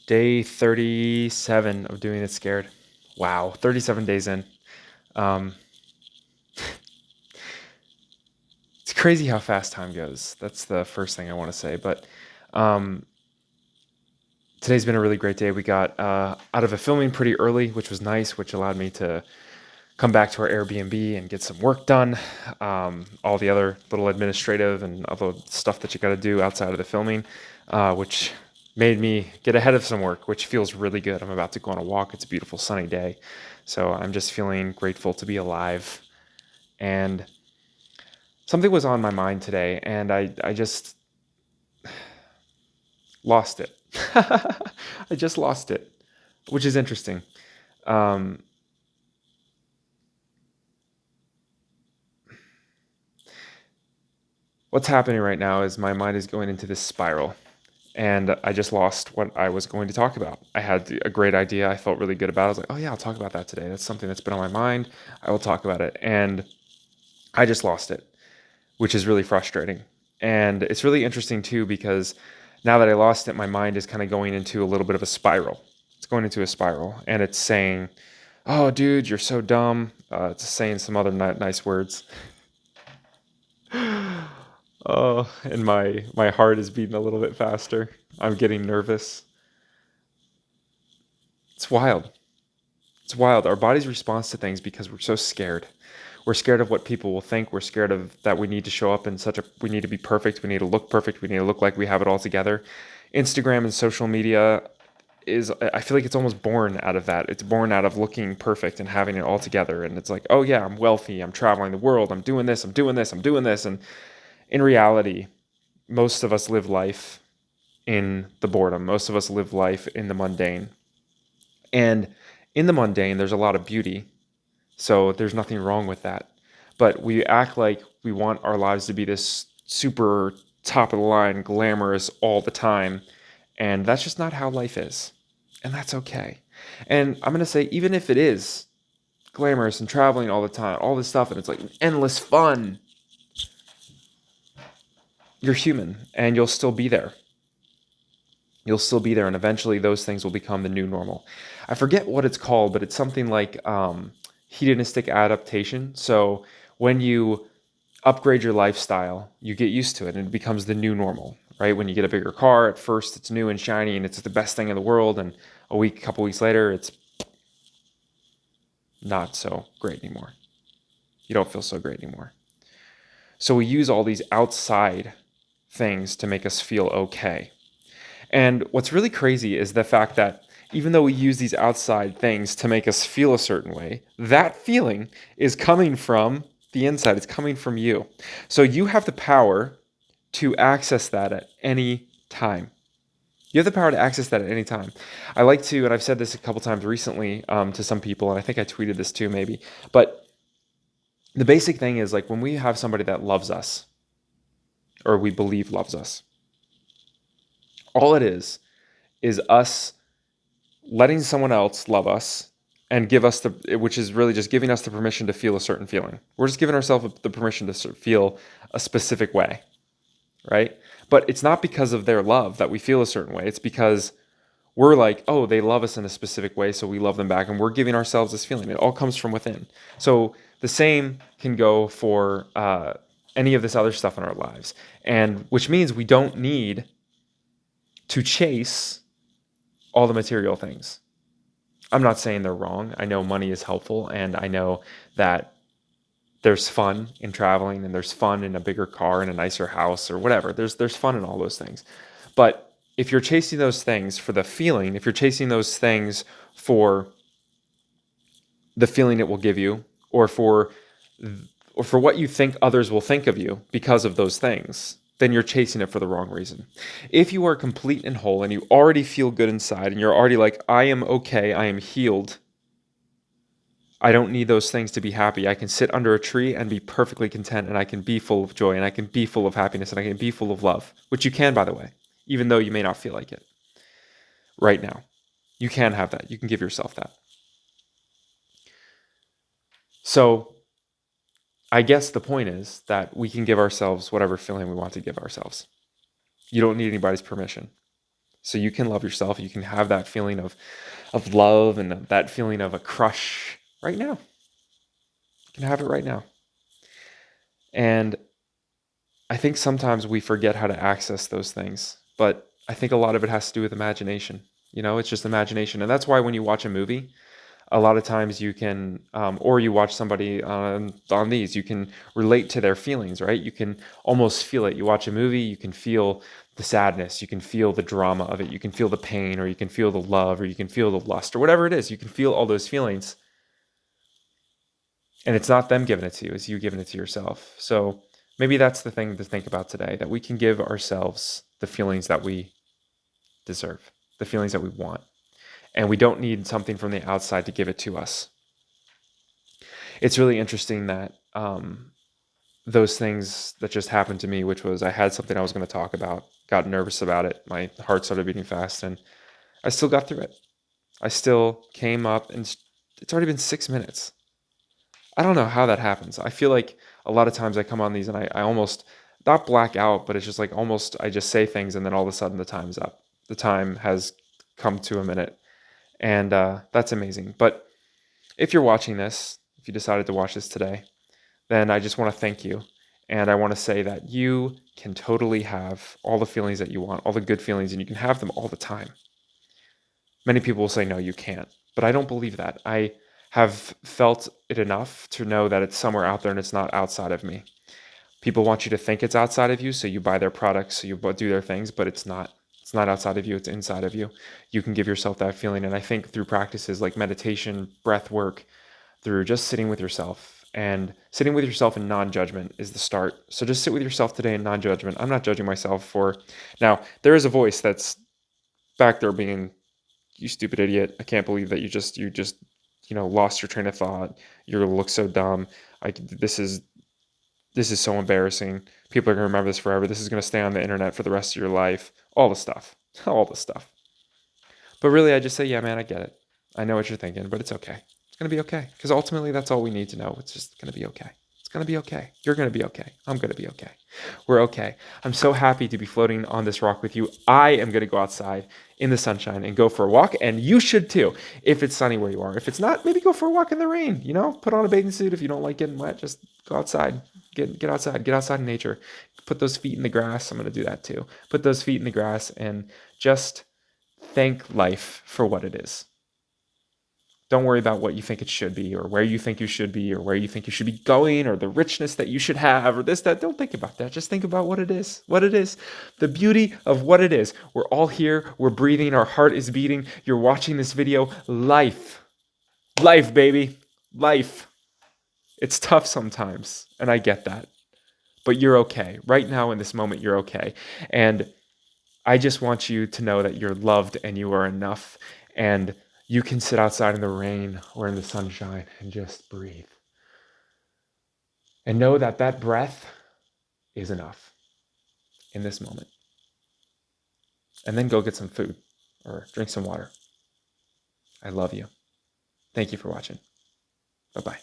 Day 37 of doing it scared. Wow, 37 days in. Um, it's crazy how fast time goes. That's the first thing I want to say. But um, today's been a really great day. We got out of the filming pretty early, which was nice, which allowed me to come back to our Airbnb and get some work done. All the other little administrative and other stuff that you got to do outside of the filming, which made me get ahead of some work, which feels really good. I'm about to go on a walk. It's a beautiful sunny day. So I'm just feeling grateful to be alive. And something was on my mind today, and I just lost it. I just lost it, which is interesting. Um, what's happening right now is my mind is going into this spiral, and I just lost what I was going to talk about. I had a great idea. I felt really good about it. I was like, oh yeah, I'll talk about that today. That's something that's been on my mind. I will talk about it. And I just lost it, which is really frustrating. And it's really interesting too, because now that I lost it, my mind is kind of going into a little bit of a spiral. It's going into a spiral, and it's saying, oh, dude, you're so dumb. It's saying some other nice words. Oh, and my heart is beating a little bit faster. I'm getting nervous. It's wild. It's wild. Our body's response to things because we're so scared. We're scared of what people will think. We're scared of that we need to show up in we need to be perfect. We need to look perfect. We need to look like we have it all together. Instagram and social media I feel like it's almost born out of that. It's born out of looking perfect and having it all together. And it's like, oh yeah, I'm wealthy. I'm traveling the world. I'm doing this. I'm doing this. I'm doing this. And in reality, most of us live life in the boredom. Most of us live life in the mundane. And in the mundane, there's a lot of beauty. So there's nothing wrong with that. But we act like we want our lives to be this super top of the line, glamorous all the time. And that's just not how life is. And that's okay. And I'm going to say, even if it is glamorous and traveling all the time, all this stuff, and it's like endless fun, you're human and you'll still be there. You'll still be there. And eventually those things will become the new normal. I forget what it's called, but it's something like hedonistic adaptation. So when you upgrade your lifestyle, you get used to it and it becomes the new normal, right? When you get a bigger car, at first it's new and shiny and it's the best thing in the world. And a couple weeks later, it's not so great anymore. You don't feel so great anymore. So we use all these outside things to make us feel okay. And what's really crazy is the fact that even though we use these outside things to make us feel a certain way, that feeling is coming from the inside. It's coming from you. So you have the power to access that at any time. You have the power to access that at any time. I like to, and I've said this a couple times recently to some people, and I think I tweeted this too maybe, but the basic thing is like when we have somebody that loves us, or we believe loves us, all it is us letting someone else love us and give us which is really just giving us the permission to feel a certain feeling. We're just giving ourselves the permission to feel a specific way, right? But it's not because of their love that we feel a certain way. It's because we're like, oh, they love us in a specific way, so we love them back, and we're giving ourselves this feeling. It all comes from within. So the same can go for any of this other stuff in our lives, and which means we don't need to chase all the material things. I'm not saying they're wrong. I know money is helpful, and I know that there's fun in traveling, and there's fun in a bigger car and a nicer house or whatever. There's fun in all those things. But if you're chasing those things for the feeling, if you're chasing those things for the feeling it will give you, or for what you think others will think of you because of those things, then you're chasing it for the wrong reason. If you are complete and whole and you already feel good inside and you're already like, I am okay, I am healed, I don't need those things to be happy. I can sit under a tree and be perfectly content, and I can be full of joy, and I can be full of happiness, and I can be full of love, which you can, by the way, even though you may not feel like it right now. You can have that. You can give yourself that. So I guess the point is that we can give ourselves whatever feeling we want to give ourselves. You don't need anybody's permission. So you can love yourself. You can have that feeling of love and that feeling of a crush right now. You can have it right now. And I think sometimes we forget how to access those things, but I think a lot of it has to do with imagination. It's just imagination. And that's why when you watch a movie, a lot of times you can, or you watch somebody on these, you can relate to their feelings, right? You can almost feel it. You watch a movie, you can feel the sadness, you can feel the drama of it, you can feel the pain, or you can feel the love, or you can feel the lust, or whatever it is. You can feel all those feelings. And it's not them giving it to you, it's you giving it to yourself. So maybe that's the thing to think about today, that we can give ourselves the feelings that we deserve, the feelings that we want. And we don't need something from the outside to give it to us. It's really interesting that those things that just happened to me, which was I had something I was going to talk about, got nervous about it, my heart started beating fast, and I still got through it. I still came up, and it's already been 6 minutes. I don't know how that happens. I feel like a lot of times I come on these and I almost, not black out, but it's just like almost I just say things and then all of a sudden the time's up. The time has come to a minute. And that's amazing. But if you're watching this, if you decided to watch this today, then I just want to thank you. And I want to say that you can totally have all the feelings that you want, all the good feelings, and you can have them all the time. Many people will say, no, you can't. But I don't believe that. I have felt it enough to know that it's somewhere out there and it's not outside of me. People want you to think it's outside of you, so you buy their products, so you do their things, but it's not. It's not outside of you, it's inside of you. You can give yourself that feeling. And I think through practices like meditation, breath work, through just sitting with yourself, and sitting with yourself in non-judgment is the start. So just sit with yourself today in non-judgment. I'm not judging myself for, now there is a voice that's back there being, you stupid idiot. I can't believe that you just lost your train of thought. You look so dumb. This is so embarrassing. People are going to remember this forever. This is going to stay on the internet for the rest of your life. All the stuff. All the stuff. But really, I just say, yeah, man, I get it. I know what you're thinking, but it's okay. It's going to be okay. Because ultimately, that's all we need to know. It's just going to be okay. It's going to be okay. You're going to be okay. I'm going to be okay. We're okay. I'm so happy to be floating on this rock with you. I am going to go outside in the sunshine and go for a walk, and you should too, if it's sunny where you are. If it's not, maybe go for a walk in the rain. Put on a bathing suit. If you don't like getting wet, just go outside. Get outside. Get outside in nature. Put those feet in the grass. I'm going to do that too. Put those feet in the grass and just thank life for what it is. Don't worry about what you think it should be, or where you think you should be, or where you think you should be going, or the richness that you should have, or this, that. Don't think about that. Just think about what it is. What it is. The beauty of what it is. We're all here. We're breathing. Our heart is beating. You're watching this video. Life. Life, baby. Life. It's tough sometimes, and I get that. But you're okay. Right now in this moment, you're okay. And I just want you to know that you're loved and you are enough. And you can sit outside in the rain or in the sunshine and just breathe. And know that that breath is enough in this moment. And then go get some food or drink some water. I love you. Thank you for watching. Bye-bye.